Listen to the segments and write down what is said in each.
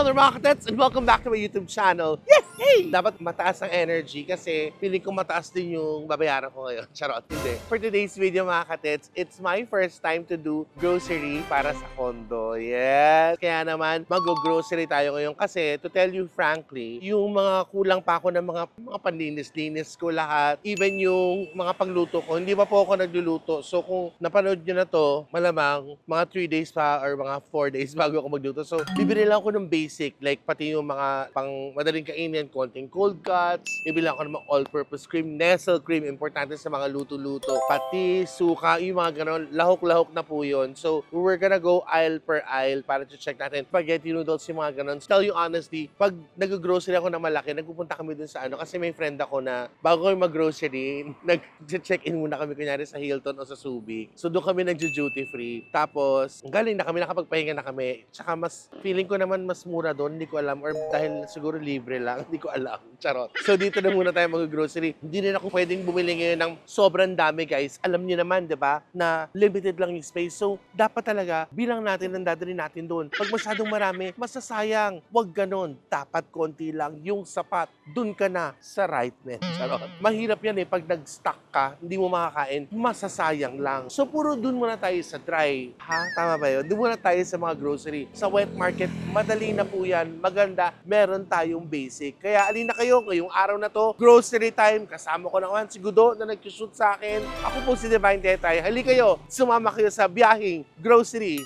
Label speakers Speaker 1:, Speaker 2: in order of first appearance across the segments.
Speaker 1: Hello there mga katets and welcome back to my YouTube channel. Yay! Dapat mataas ang energy kasi feeling ko mataas din yung babayaran ko ngayon. Charot, hindi. For today's video mga katets, it's my first time to do grocery para sa condo. Yes! Kaya naman, mag-grocery tayo ngayon kasi to tell you frankly, yung mga kulang pa ako ng mga panlinis-linis ko lahat, even yung mga pagluto ko, hindi pa po ako nagluluto. So kung napanood nyo na to, malamang mga 3 days pa or mga 4 days bago ako magluto. So bibili lang ako ng basic, like pati yung mga pang madaling kainin, konting cold cuts, bibili ako ng mga all-purpose cream, Nestle cream, importante sa mga luto-luto, pati suka, yung mga ganon, lahok-lahok na po yun. So we're gonna go aisle per aisle para to check natin spaghetti noodles, yung mga ganon. Tell you honestly, pag nag-grocery ako na malaki, nagpupunta kami dun sa ano, kasi may friend ako na bago kami mag-grocery, nag-check-in muna kami kunyari sa Hilton o sa Subic. So doon kami nag-duty free. Tapos, galing na kami, nakapagpahinga na kami. Tsaka mas, feeling ko naman mas mura doon, hindi ko alam. Or dahil siguro libre lang, hindi ko alam. Charot. So dito na muna tayo mag-grocery. Hindi rin ako pwedeng bumili ngayon ng sobrang dami, guys. Alam niyo naman, di ba, na limited lang yung space. So, dapat talaga, bilang natin ang dadalhin natin doon. Pag masyadong marami, masasayang. Huwag ganon. Dapat konti lang yung sapat. Doon ka na sa right net. Charot. Mahirap yan pag nag-stock ka, hindi mo makakain, masasayang lang. So, puro doon muna tayo sa dry. Ha? Tama ba yun? Doon muna tayo sa mga grocery. Sa wet market, madali na po yan. Maganda, meron tayong basic. Kaya alin na kayo, ngayong araw na to, grocery time. Kasama ko naman si Gudo na nag-shoot sa akin. Ako po si Divine Tetay. Hali kayo, sumama kayo sa biyaheng grocery.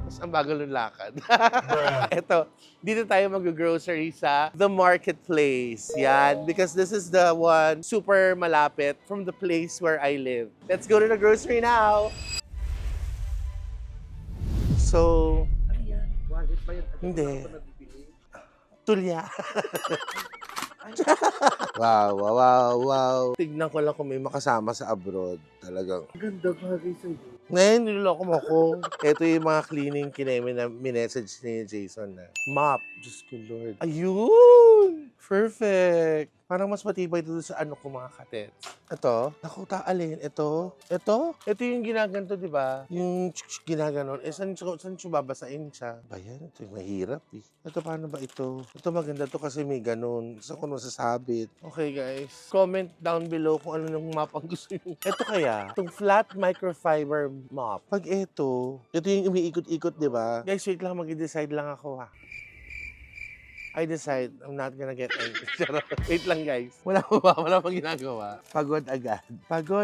Speaker 1: Mas ang bagal ng lakad. Ito, dito tayo mag-grocery sa The Marketplace. Yan, because this is the one super malapit from the place where I live. Let's go to the grocery now. So, wallet ba yun? Hindi. Tulya. Wow. Tignan ko lang kung may makasama sa abroad. Talagang. Ganda bagay sa'yo. Ngayon, niloloko mo ko. Ito yung mga cleaning kineme na minessage ni Jason na. Mop. Diyos ko Lord. Ayun! Perfect. Parang mas matibay dito sa ano ko mga katets. Ito. Naku, alin? Ito. Ito yung ginaganto, di ba? Yung ginaganon. Saan siya babasain siya? Ba yan? Ito yung mahirap eh. Ito, paano ba ito? Ito maganda to kasi may ganon. Gusto ko masasabit. Okay guys. Comment down below kung ano yung map ang gusto nyo. Ito kaya. Itong flat microfiber mop. Pag ito yung umiikot-ikot, di ba? Guys, wait lang. Mag-decide lang ako ha. I decide I'm not gonna get angry. Wait lang guys. Wala pang ginagawa. Pagod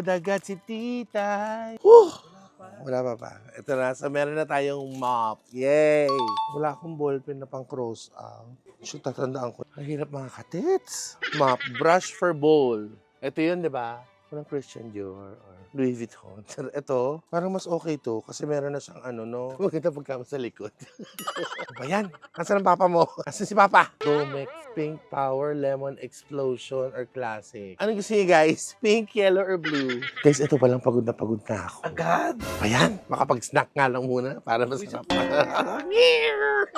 Speaker 1: agad si titay. Wala pa. Ito na. So meron na tayong mop. Yay! Wala akong ballpen na pang cross out. Shoot, tatandaan ko. Ang hirap mga katits. Mop. Brush for bowl. Ito yun, di ba? Walang Christian Dior or Louis Vuitton. Ito, parang mas okay to kasi meron na siyang ano, no? Maganda pagkama sa likod. Ano ba yan? Nasaan ang papa mo? Nasaan si papa? Domex Pink Power Lemon Explosion or Classic. Anong gusto niyo guys? Pink, yellow, or blue? Guys, ito palang pagod na ako. Agad? Ayan, makapag-snack nga lang muna para masarap.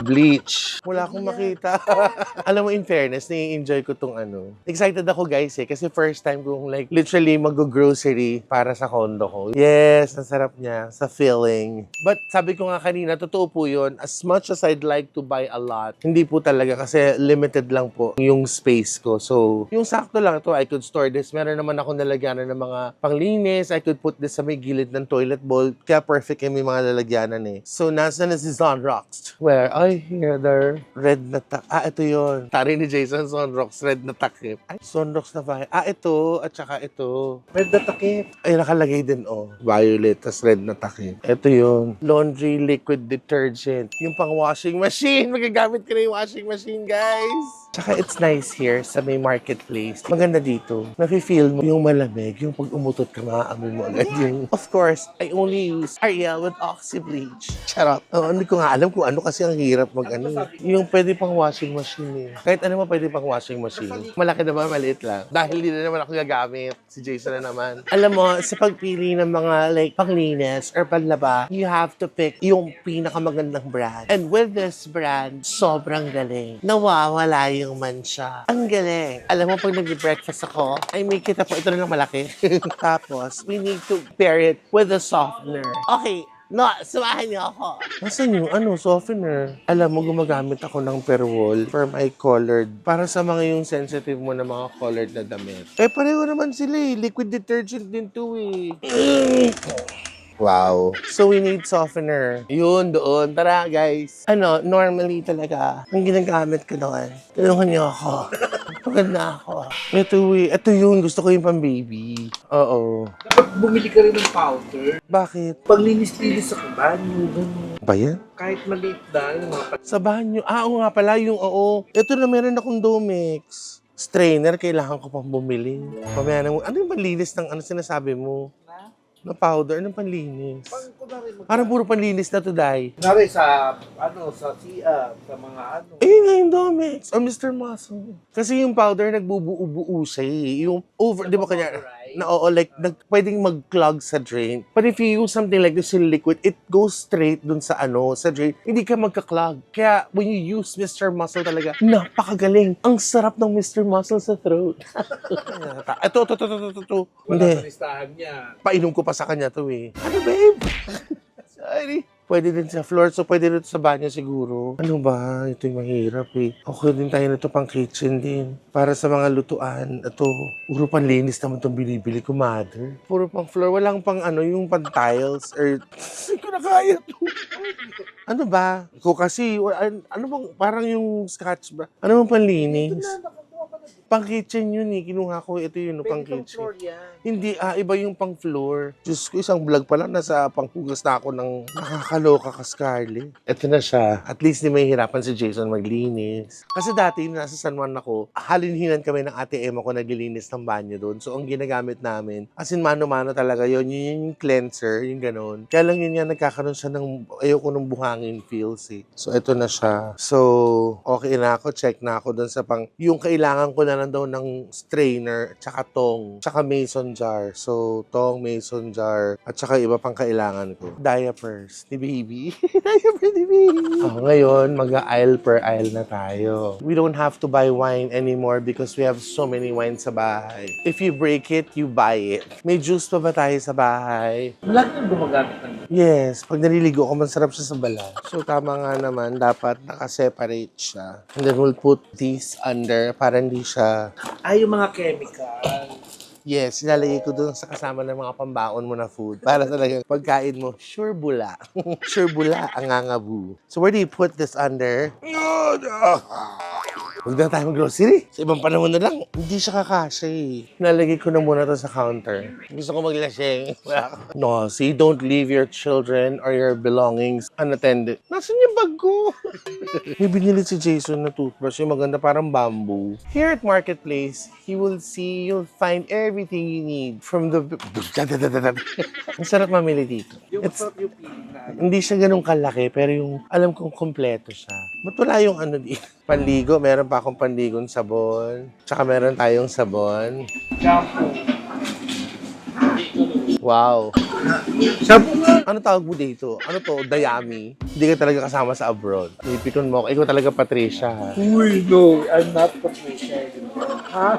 Speaker 1: Bleach. Wala akong makita. Alam mo, in fairness, nai-enjoy ko tong ano. Excited ako guys kasi first time kong like literally mag-grocery para sa condo ko. Yes, ang sarap niya sa feeling. But sabi ko nga kanina, totoo po yun. As much as I'd like to buy a lot, hindi po talaga kasi limited lang po yung space ko. So, yung sakto lang ito, I could store this. Meron naman ako nalagyanan ng mga panglinis. I could put this sa may gilid ng toilet bowl. Kaya perfect yung may mga lalagyanan eh. So, nasa na si Sunrocks. Where I hear the red na ito yun. Tari ni Jason, Sunrocks, red na takip. Ay, Sunrocks na ba? Ito. At saka ito. Red na takip. Ay, nakalagay din, oh. Violet, tas red na takip. Ito yun. Laundry liquid detergent. Yung pang washing machine. Magagamit ko na yung washing machine, guys. Tsaka it's nice here sa may marketplace. Maganda dito. Nafe-feel mo yung malamig. Yung pag umutot ka, maaamoy mo agad yung... Of course, I only use Ariel with Oxy Bleach. Charot. Hindi ko nga alam kung ano kasi ang hirap mag-ano. Yung pwede pang washing machine eh. Kahit ano mo pwede pang washing machine. Malaki na ba? Maliit lang. Dahil hindi na naman ako gagamit. Si Jason na naman. Alam mo, sa pagpili ng mga like panglinis or panlaba, you have to pick yung pinakamagandang brand. And with this brand, sobrang galing. Nawawala yung mansya. Ang galing. Alam mo, pag nag-breakfast ako, ay may kita po, ito na lang malaki. Tapos, we need to pair it with a softener. Okay, No, samahan niyo ako. Nasaan yung softener? Alam mo, gumagamit ako ng Perwol for my colored. Para sa mga yung sensitive mo na mga colored na damit. Eh, pareho naman sila eh. Liquid detergent din to eh. Wow. So, we need softener. Yun, doon. Tara, guys. Normally talaga, ang ginagamit ko doon. Tulungan niyo ako. Pagod na ako. Ito yun. Gusto ko yung pang-baby. Oo.
Speaker 2: Dapat bumili ka rin ng powder.
Speaker 1: Bakit?
Speaker 2: Paglinis-linis sa banyo, gano'n.
Speaker 1: Ba yan?
Speaker 2: Kahit maliit na, yung mga
Speaker 1: Sa banyo. Oo nga pala, oo. Ito na meron akong Domex. Strainer, kailangan ko pang bumili. Pamaya na mo. Ano yung panlinis ng sinasabi mo? Na powder? Anong panlinis? Parang puro panlinis na to, Day.
Speaker 2: Kunwari sa CR, sa mga
Speaker 1: Ayun nga yung Domex or Mr. Muscle. Kasi yung powder nagbubuo-buo siya eh. Yung over, di ba kanya? Like, pwedeng mag-clog sa drain. But if you use something like this in liquid, it goes straight dun sa sa drain. Hindi ka magka-clog. Kaya when you use Mr. Muscle talaga, napakagaling. Ang sarap ng Mr. Muscle sa throat. Ito.
Speaker 2: Wala sa listahan niya.
Speaker 1: Painom ko pa sa kanya to eh. Ano, babe? Sorry. Pwede din sa floor, so pwede rin sa banyo siguro. Ano ba? Ito yung mahirap eh. Okay din tayo nito pang kitchen din. Para sa mga lutuan. Ito, puro panlinis naman itong binibili ko, mother. Puro pang floor. Walang pang yung pang tiles or... Hindi ko na kaya to. Ano ba? Ko kasi, ano bang, parang yung scotch ba? Ano bang panlinis? Pang kitchen yun eh. Kinuha ko. Ito yun, pang kitchen.
Speaker 2: Floor yan.
Speaker 1: Hindi, iba yung pang floor. Diyos ko, isang vlog pa lang, nasa panghugas na ako ng nakakaloka ka, Scarlett. Ito na siya. At least di may hirapan si Jason maglinis. Kasi dati, nasa San Juan ako, halinhinan kami ng ate Emma ko naglilinis ng banyo doon. So, ang ginagamit namin, as in mano-mano talaga yun yung cleanser, yung ganon. Kaya lang yun yan, nagkakaroon siya ng, ayoko ng buhangin feels eh. So, ito na siya. So, okay na ako, check na ako doon sa yung kailangan ko na lang daw ng strainer, tsaka tong, tsaka mason jar. So, tong, mason jar, at saka iba pang kailangan ko. Diapers ni baby. Diaper ni baby. Ngayon, mag-aisle per aisle na tayo. We don't have to buy wine anymore because we have so many wines sa bahay. If you break it, you buy it. May juice pa ba tayo sa bahay?
Speaker 2: Lahat yung gumagamit ng
Speaker 1: Yes, pag naliligo ko, masarap siya sa balat. So, tama nga naman, dapat nakaseparate siya. And then we'll put this under para hindi siya...
Speaker 2: yung mga chemical.
Speaker 1: Yes, ilalagay ko doon sa kasama ng mga pambaon mo na food. Para talaga pagkain mo, sure bula. Sure bula ang ngangabu. So, where do you put this under? Huwag na tayo mag-grocery. Sa ibang panahon na lang, hindi siya kakasya eh. Nalagay ko na muna to sa counter. Gusto ko maglaseng. No, see, don't leave your children or your belongings unattended. Nasaan yung bag ko? May binili si Jason na toothbrush. Yung maganda parang bamboo. Here at Marketplace, you'll find everything you need from the... Ang sarap mamili dito.
Speaker 2: Yung masarap yung feeling na
Speaker 1: Hindi siya ganun kalaki, pero yung alam kong kompleto siya. Ba't wala yung dito? Panligo, meron pa akong panligong sabon. Tsaka meron tayong sabon.
Speaker 2: shampoo.
Speaker 1: Wow.
Speaker 2: Shampoo nga.
Speaker 1: Ano tawag mo dito? Ano to? Dayami? Hindi ka talaga kasama sa abroad. Ipikon mo ako. Ikaw talaga Patricia, ha?
Speaker 2: Uy, no. I'm not Patricia.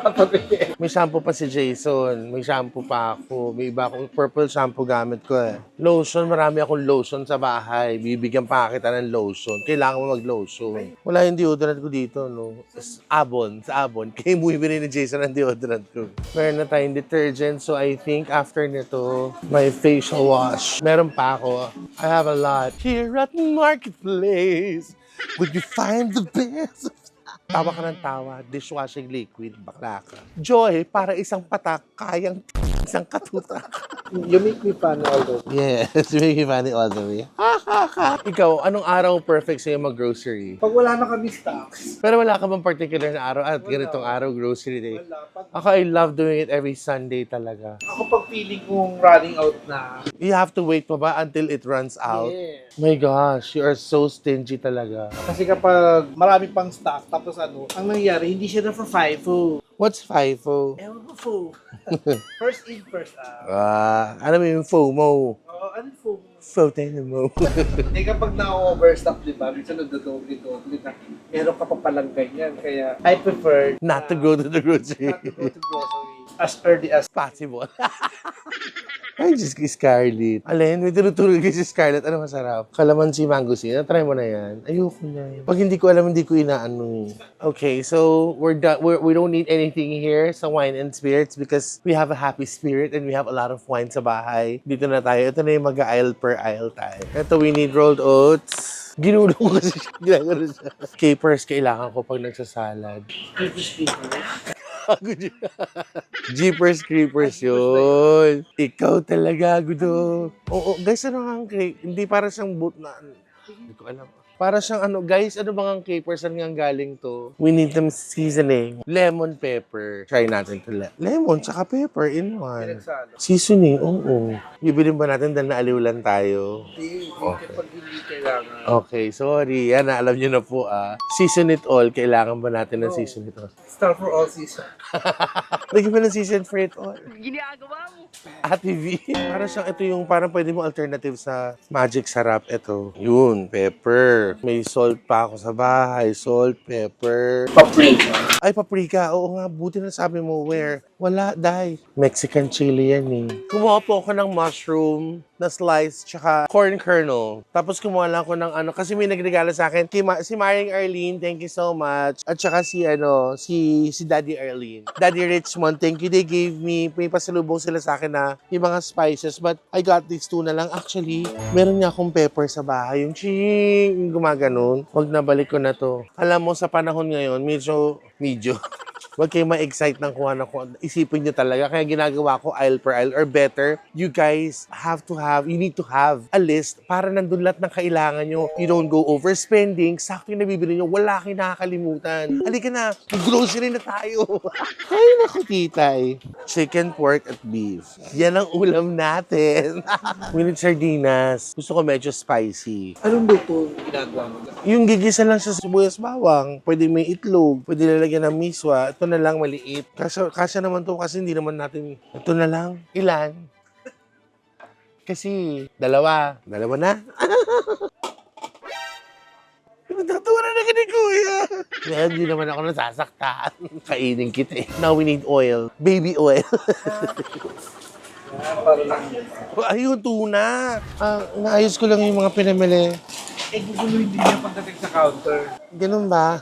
Speaker 2: Patricia.
Speaker 1: May shampoo pa si Jason. May shampoo pa ako. May iba akong purple shampoo gamit ko eh. Lotion, marami akong lotion sa bahay. Bibigyan pa kita ng lotion. Kailangan mo mag-lotion. Wala yung deodorant ko dito, no? Avon. Sa Avon. Kaya bumibili ni Jason ng deodorant ko. Meron na tayong detergent. So I think after nito, my facial wash. Meron pa ako. I have a lot. Here at Marketplace, would you find the best? Tawa ka ng tawa, dishwashing liquid, bakla ka. Joy, para isang patak, kayang isang katutak.
Speaker 2: You make me funny all the way.
Speaker 1: Yes, you make me funny all the way. Ikaw, anong araw perfect sa'yo mag-grocery?
Speaker 2: Pag wala na kami stocks.
Speaker 1: Pero wala ka bang particular na araw? At ganitong araw, grocery day.
Speaker 2: Wala.
Speaker 1: Ako, I love doing it every Sunday talaga.
Speaker 2: Ako pag feeling kong running out na.
Speaker 1: You have to wait pa ba until it runs out?
Speaker 2: Yeah.
Speaker 1: My gosh, you are so stingy talaga.
Speaker 2: Kasi kapag marami pang stock, tapos ang nangyayari, hindi siya na for FIFO.
Speaker 1: What's FIFO?
Speaker 2: Ewan ko, FO. First in, first out.
Speaker 1: Ano mo yung FOMO?
Speaker 2: Oo, ano FO?
Speaker 1: FOMO.
Speaker 2: Hindi kapag na-overstock, di ba? Minsan nagdodoble-doble na. Meron ka pa palang ganyan. Kaya I prefer
Speaker 1: Not to go to the grocery.
Speaker 2: not to go to grocery as early as
Speaker 1: Possible. Ay, Diyos ko, Scarlett. Alin, may tinutulog kay si Scarlett. Ano masarap? Calamansi mangosteen. Na-try mo na yan. Ayoko na. Pag hindi ko alam, hindi ko inaano. Okay, so we're done. We don't need anything here sa wine and spirits because we have a happy spirit and we have a lot of wine sa bahay. Dito na tayo. Ito na yung mag-aisle per aisle tayo. Ito, we need rolled oats. Ginulong ko kasi siya. Ginagano siya. Capers, kailangan ko pag nagsasalad. Jeepers Creepers yun. Ikaw talaga, Gudo. Oo, guys, ano nga ang cake? Hindi para siyang boot na... Hindi ko alam. Para siyang ano, guys, ano bang ang capers? Saan nga galing to? We need them seasoning. Lemon pepper. Try natin to. Lemon, tsaka pepper in one.
Speaker 2: Pinagsalo.
Speaker 1: Seasoning, oo. Bibilin ba natin dahil naaliwlan tayo?
Speaker 2: Hindi, kapag hindi kailangan.
Speaker 1: Okay, sorry. Yan, alam nyo na po Season it all. Kailangan ba natin ng season it all?
Speaker 2: Star for all season.
Speaker 1: Lagyan mo ng season for it all.
Speaker 3: Ginagawa mo.
Speaker 1: Ate V. Para siyang ito yung parang pwede mo alternative sa magic sarap. Ito. Yun, pepper. May salt pa ako sa bahay. Salt, pepper.
Speaker 2: Paprika.
Speaker 1: Ay, paprika. Oo nga, buti na sabi mo where. Wala, dai. Mexican chili yan eh. Kumuha po ako ng mushroom na slice tsaka corn kernel. Tapos kumuha lang ako ng ano, kasi may nagregalo sa akin. Si Maring Arlene, thank you so much. At saka si Daddy Arlene. Daddy Richmond, thank you. They gave me, may pasalubong sila sa akin na yung mga spices. But I got these two na lang. Actually, meron niya akong pepper sa bahay. Yung ching, yung gumaganon. Wag nabalik ko na to. Alam mo, sa panahon ngayon, medyo, huwag kayo ma-excite ng kuha na kuha. Isipin nyo talaga. Kaya ginagawa ko aisle per aisle. Or better, you guys you need to have a list para nandun lahat ng kailangan nyo. You don't go overspending. Sakto yung nabibili nyo. Wala kayong nakakalimutan. Halika na. Mag-grocery na tayo. Ay, naku, titay. Chicken, pork, at beef. Yan ang ulam natin. We need sardinas. Gusto ko medyo spicy.
Speaker 2: Anong luto ginagawa mo?
Speaker 1: Yung gigisa lang sa sibuyas bawang. Pwede may itlog. Pwede lalagyan ng miswa. Ito na lang, maliit. Kasya naman to kasi hindi naman natin... Ito na lang. Ilan? Kasi, dalawa. Dalawa na. Nagtatawa na ni Kuya. Kaya hindi naman ako nasasaktan. Kainin kita eh. Now we need oil. Baby oil.
Speaker 2: Para lang.
Speaker 1: Ayun, tuna. Naayos ko lang yung mga pinamili.
Speaker 2: Guguluhin din niya pagdating sa counter.
Speaker 1: Ganun ba?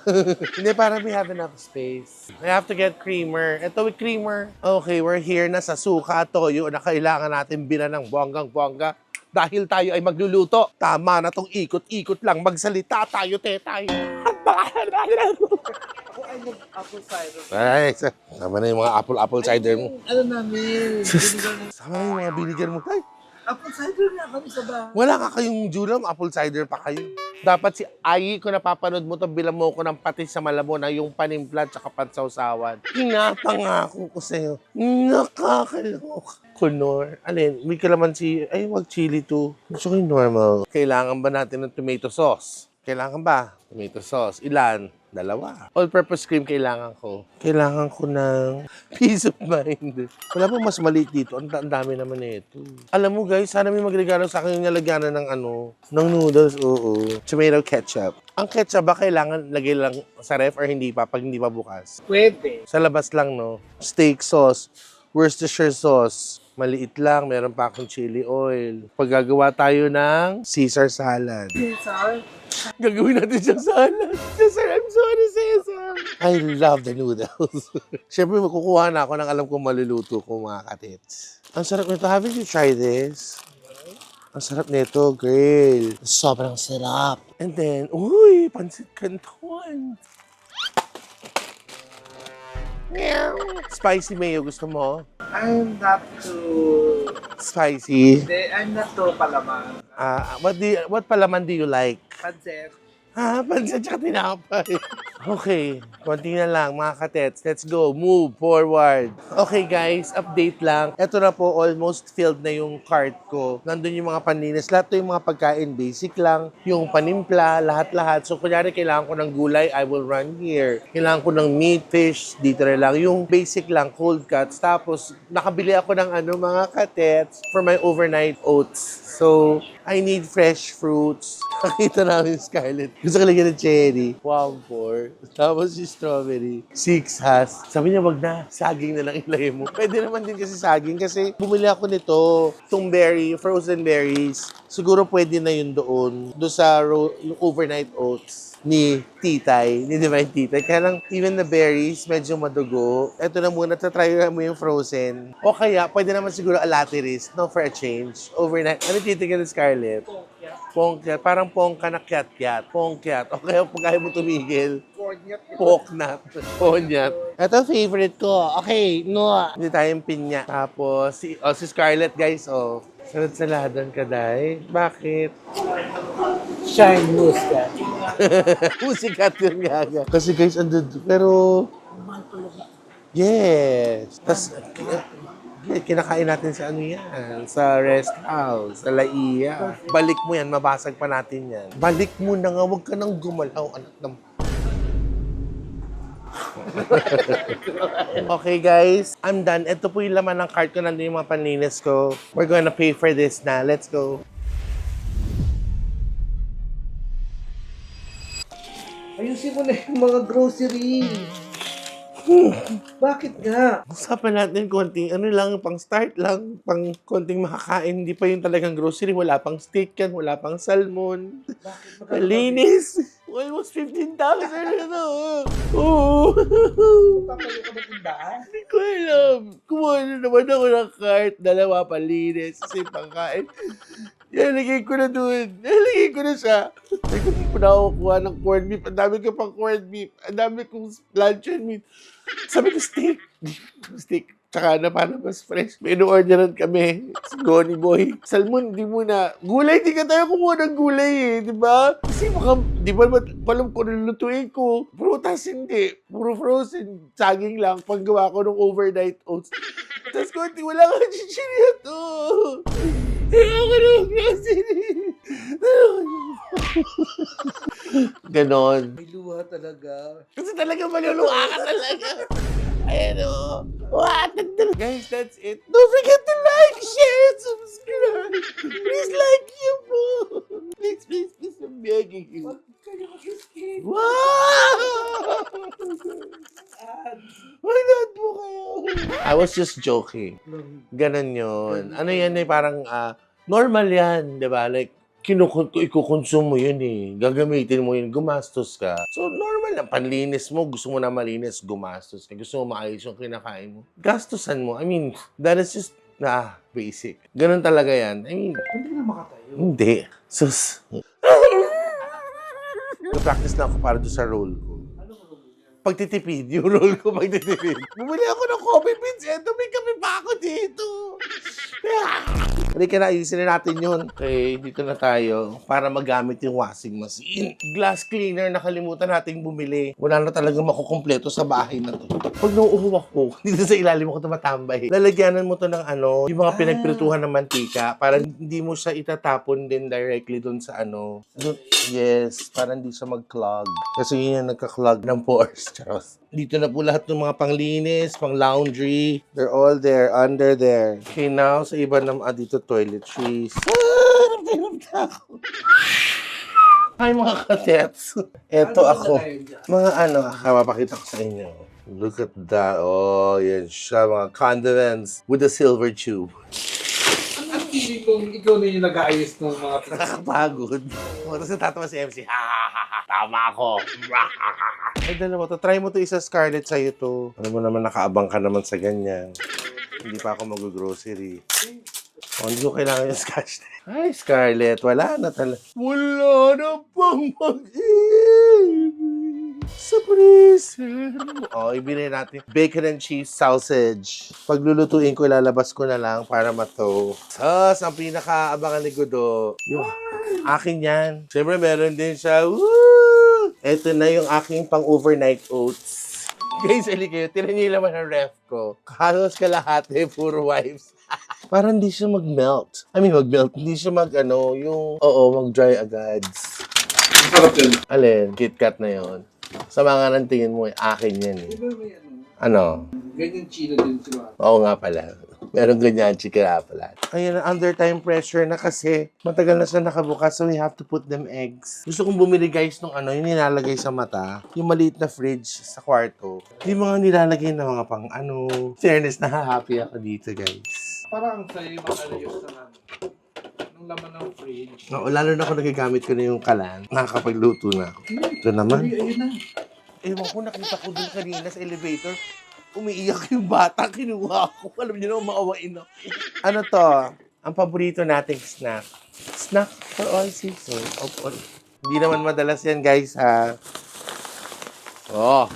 Speaker 1: Hindi, para we have enough space. I have to get creamer. Ito with creamer. Okay, we're here na sa suka at toyo na kailangan natin bilan ng bonggang-bongga. Dahil tayo ay magluluto. Tama na tong ikot-ikot lang. Magsalita tayo, tetay.
Speaker 2: Ako ay mag-apple cider.
Speaker 1: Ay, sama na yung mga apple cider mo.
Speaker 2: Ano namin? Binigyan ng
Speaker 1: Sama na yung mga binigyan mo. Ay,
Speaker 2: apple cider na kami sa bahay.
Speaker 1: wala ka kayong julam, apple cider pa kayo. Dapat si Ayi, kung napapanood mo to, bilang mo ko ng patis sa malabo na yung panimpla at pansawsawan. Pinapangako ko sa'yo. Nakakaloka. Kunor. Alin, may kalamansi. Ay, wag chili to. Gusto ko yung normal. Kailangan ba natin ng tomato sauce? Kailangan ba? Tomato sauce. Ilan? Dalawa. All-purpose cream kailangan ko. Kailangan ko ng peace of mind. Wala pong mas maliit dito. Ang dami naman ito. Alam mo guys, sana may magregalo sa akin yung nalagyanan ng ng noodles. Oo. Tomato ketchup. Ang ketchup ba kailangan lagay lang sa ref or hindi pa pag hindi pa bukas?
Speaker 2: Pwede.
Speaker 1: Sa labas lang, no? Steak sauce. Worcestershire sauce. Maliit lang. Meron pa akong chili oil. Paggagawa tayo ng Caesar salad.
Speaker 2: Cesar?
Speaker 1: Gagawin natin siyang salad. Cesar, I'm sorry, Cesar. I love the noodles. Siyempre, makukuha na ako ng alam kong maluluto ko, mga katits. Ang sarap nito. Haven't you tried this? Ang sarap nito, girl. Sobrang sarap. And then, uy, pansit canton. Spicy mayo, gusto mo?
Speaker 2: I'm not too...
Speaker 1: Spicy.
Speaker 2: Hindi, I'm not too palaman.
Speaker 1: What palaman do you like?
Speaker 2: Pancet.
Speaker 1: Pansit tsaka tinapay. Okay, konti na lang mga katets. Let's go, move forward. Okay guys, update lang. Ito na po, almost filled na yung cart ko. Nandun yung mga panlinis. Lahat to yung mga pagkain, basic lang. Yung panimpla, lahat-lahat. So kunyari kailangan ko ng gulay, I will run here. Kailangan ko ng meat, fish, dito na lang. Yung basic lang, cold cuts. Tapos, nakabili ako ng mga katets for my overnight oats. So, I need fresh fruits. Nakita namin Scarlett. Gusto ko lagyan ng cherry. Wow, 4. Tapos yung strawberry, 6 has. Sabi niya, wag na, saging na lang ilagay mo. Pwede naman din kasi saging kasi bumili ako nito, itong berry, frozen berries. Siguro pwede na yun doon sa yung overnight oats ni Titay, ni Divine Titay. Kaya lang, even the berries, medyo madugo. Ito na muna, tatry mo yung frozen. O kaya, pwede naman siguro a latte risk, no, for a change. Overnight. Ano titigil ni Scarlett? Pongkyat. Parang pongka na kyat-kyat. Pongkyat. O kaya pag ayaw mo tumigil, poknat. Ponyat. Ito favorite ko. Okay, no. Hindi tayong pinya. Tapos, si Scarlett, guys, salad-saladan ka, Day. Bakit?
Speaker 2: Shine muscat.
Speaker 1: Musikat yun gaga. Kasi guys, pero... Yes. Tapos, kinakain natin sa ano yan, sa rest house, sa Laia. Balik mo yan, mabasag pa natin yan. Balik mo na nga, huwag ka nang gumalaw, anak ng... Okay guys, I'm done. Ito po yung laman ng cart ko, nandun yung mga panlinis ko. We're gonna pay for this na. Let's go.
Speaker 2: Ayusin mo na yung mga grocery. Bakit nga?
Speaker 1: Usapan natin konting, pang start lang, pang konting makakain. Hindi pa yung talagang grocery. Wala pang steak yan, wala pang salmon.
Speaker 2: Bakit
Speaker 1: Malinis. Almost 15,000 na. Oo.
Speaker 2: Papayo ka ba tindahan?
Speaker 1: Hindi ko alam. Kumuha na naman ako ng cart. Dalawa palinis. Kasi pangkain. Nalagay ko na doon. Nalagay ko na siya. Hindi ko na ako kuha ng corned beef. Ang dami ko pang corned beef. Ang dami kong luncheon meat. Sabi ko, steak. Steak. Tsaka na para mas fresh. May in-orderan kami. Si Goni Boy. Salmon, di muna. Gulay, di ka tayo kumuha ng gulay eh. Di ba? Kasi baka, di ba palam ko lulutuin ko. Prutas hindi. Puro frozen. Saging lang. Paggawa ko ng overnight oats. Tapos konti, wala ka chichirya to. Ako ng grocery. Ganon.
Speaker 2: May luha talaga.
Speaker 1: Kasi talaga maluluha ka talaga. Ayan o. What? Guys, that's it. Don't forget to like, share, and subscribe. Please like you po. Please, please, please, I'm begging you.
Speaker 2: Huwag kayo mag-skip.
Speaker 1: Wow! Why not po kayo? I was just joking. Ganon yun. Ano yan eh, parang normal yan, di ba? Like, ikukonsume mo yun eh. Gagamitin mo yun, gumastos ka. So, normal lang. Panlinis mo, gusto mo na malinis, gumastos ka. Gusto mo maayos yung kinakain mo. Gastusan mo. I mean, that is just, basic. Ganon talaga yan. I mean,
Speaker 2: Hindi na makatayo.
Speaker 1: hindi. Sus. Practice na ako para doon sa role ko.
Speaker 2: Ano ko yan?
Speaker 1: Pagtitipid. Yung role ko, pagtitipid. Bumili ako ng coffee beans. Eto, may kape pa ako dito. Halika na, ayusin na natin yun. Okay, dito na tayo para magamit yung washing machine. Glass cleaner, nakalimutan nating bumili. Wala na talagang makukumpleto sa bahay na to. Pag nauuwak ko, dito sa ilalim ako tumatambay. Lalagyanan mo to ng yung mga pinagprituhan ng mantika para hindi mo siya itatapon din directly dun sa yes, para hindi siya mag-clog. Kasi yun yung nagka-clog ng pores. Charos. Dito na po lahat ng mga panglinis, pang laundry. They're all there, under there. Okay, now, sa iba naman, dito toiletries. Hi mga katets. Eto ako. Mga mapapakita ko sa inyo. Look at that. Oh, yan siya. Mga condiments with a silver tube.
Speaker 2: Ang feeling kong ikaw na yung nag-aayos ng mga
Speaker 1: Nakakapagod. Tapos natatawa si MC. Ha, ha, ha, ha. Tama ako. Ay, dalawa to. Try mo to isa, Scarlett, sa'yo to. Alam mo naman, nakaabang ka naman sa ganyan. Hindi pa ako mag-grocery. Hindi ko kailangan yung scotch. Ay, Scarlett, wala na talaga. Wala na pang mag-ibig sa freezer. Ibili natin bacon and cheese sausage. Paglulutuin ko, ilalabas ko na lang para mato. Sus, ang pinakaabangan ni Gudo. Yung akin yan. Siyempre, meron din siya. Woo! Ito na yung aking pang-overnight oats. Guys, ali kayo, tinan niyo yung laman ng ref ko. Halos kalahati, puro wipes. Parang hindi siya mag-melt. Mag-melt. Hindi siya mag-dry agad.
Speaker 2: Sarap yun.
Speaker 1: Alin? KitKat na yon. Sa mga nang tingin mo, akin yan eh.
Speaker 2: Di ba may
Speaker 1: Ano?
Speaker 2: ganyan chino din sila.
Speaker 1: Oo nga pala. Meron ganyan, chika pala. Ayun, under time pressure na kasi matagal na siya nakabukas, so we have to put them eggs. Gusto kong bumili guys nung ano, yung nilalagay sa mata, yung maliit na fridge sa kwarto. Yung mga nilalagay na mga pang ano. Fairness, na-happy ako dito guys.
Speaker 2: Parang sa'yo yung makalayos naman. Nung laman ng fridge.
Speaker 1: No, lalo na ako nagagamit ko na yung kalan, nakakapagluto na ako. Ito naman.
Speaker 2: Ayun na.
Speaker 1: Ewan ko, nakita ko dun kanina sa elevator. Umiiyak yung bata, kinuha ko. Alam niyo na, maawain ako. Ano to? Ang paborito nating snack. Snack for all season. Hindi naman madalas yan, guys, ha? Oh,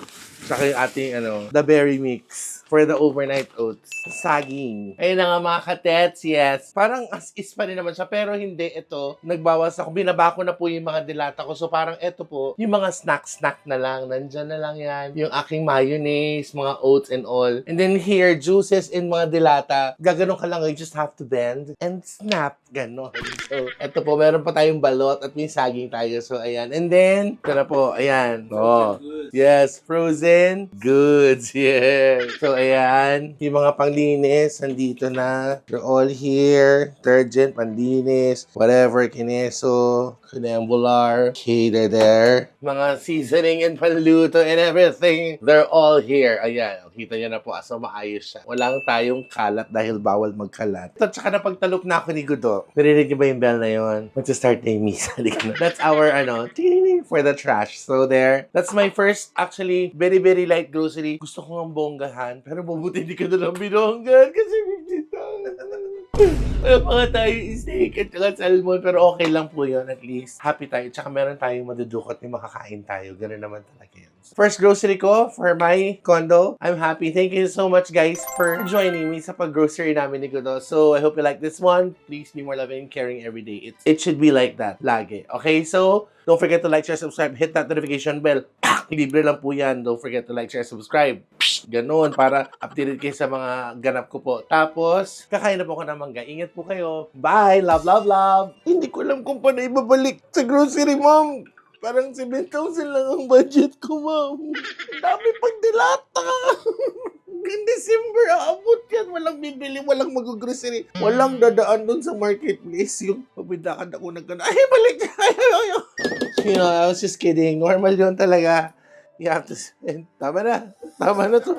Speaker 1: saka yung ating, the berry mix for the overnight oats. Saging. Ayun na nga mga katets, yes. Parang as is pa rin naman siya, pero hindi, ito, nagbawas ako. Binaba ko na po yung mga dilata ko. So parang ito po, yung mga snack na lang. Nandyan na lang yan. Yung aking mayonnaise, mga oats and all. And then here, juices and mga dilata. Gaganon ka lang, you just have to bend and snap. Ganon. So, ito po, meron pa tayong balot at may saging tayo. So, ayan. And then, ito na po, ayan. Oh, yes, frozen goods. Yes. So, ayan. Yung mga panglinis, nandito na. They're all here. Detergent, panlinis, whatever, kineso, kinembular. Okay, they're there. Mga seasoning and panluto and everything. They're all here. Ayan. Kita nyo na po. So, maayos siya. Walang tayong kalat dahil bawal magkalat. At saka napagtalok na ako ni Gudo. Narinig niyo ba yung bell na yun? Mag-start na yung misa. That's our, ting for the trash. So, there. That's my first, actually, very, very light grocery. Gusto ko ng bonggahan. Pero mabuti hindi ka na lang binonggan kasi 50,000. Wala pa nga tayo steak at saka salmon. Pero okay lang po yun at least. Happy tayo. Tsaka meron tayong madudukot na makakain tayo. Ganun naman talaga yun. First grocery ko for my condo. I'm happy. Thank you so much guys for joining me sa pag-grocery namin ni Gudo. So I hope you like this one. Please be more loving and caring every day. It should be like that. Lagi. Okay? So don't forget to like, share, subscribe. Hit that notification bell. Libre lang po yan. Don't forget to like, share, subscribe. Ganon. Para updated kayo sa mga ganap ko po. Tapos, kakain na po ako ng mangga. Ingat po kayo. Bye! Love, love, love! Hindi ko alam kung paano ibabalik sa grocery, mom. Parang 7,000 lang ang budget ko, ma'am. Dami pang dilata. Hanggang December, aabot yan. Walang bibili, walang mag-grocery. Walang dadaan dun sa marketplace. Yung pabidakan ako ng gano'n. Ay, balik! Ay. You know, I was just kidding. Normal yun talaga. You have to spend. Tama na. Tama na to.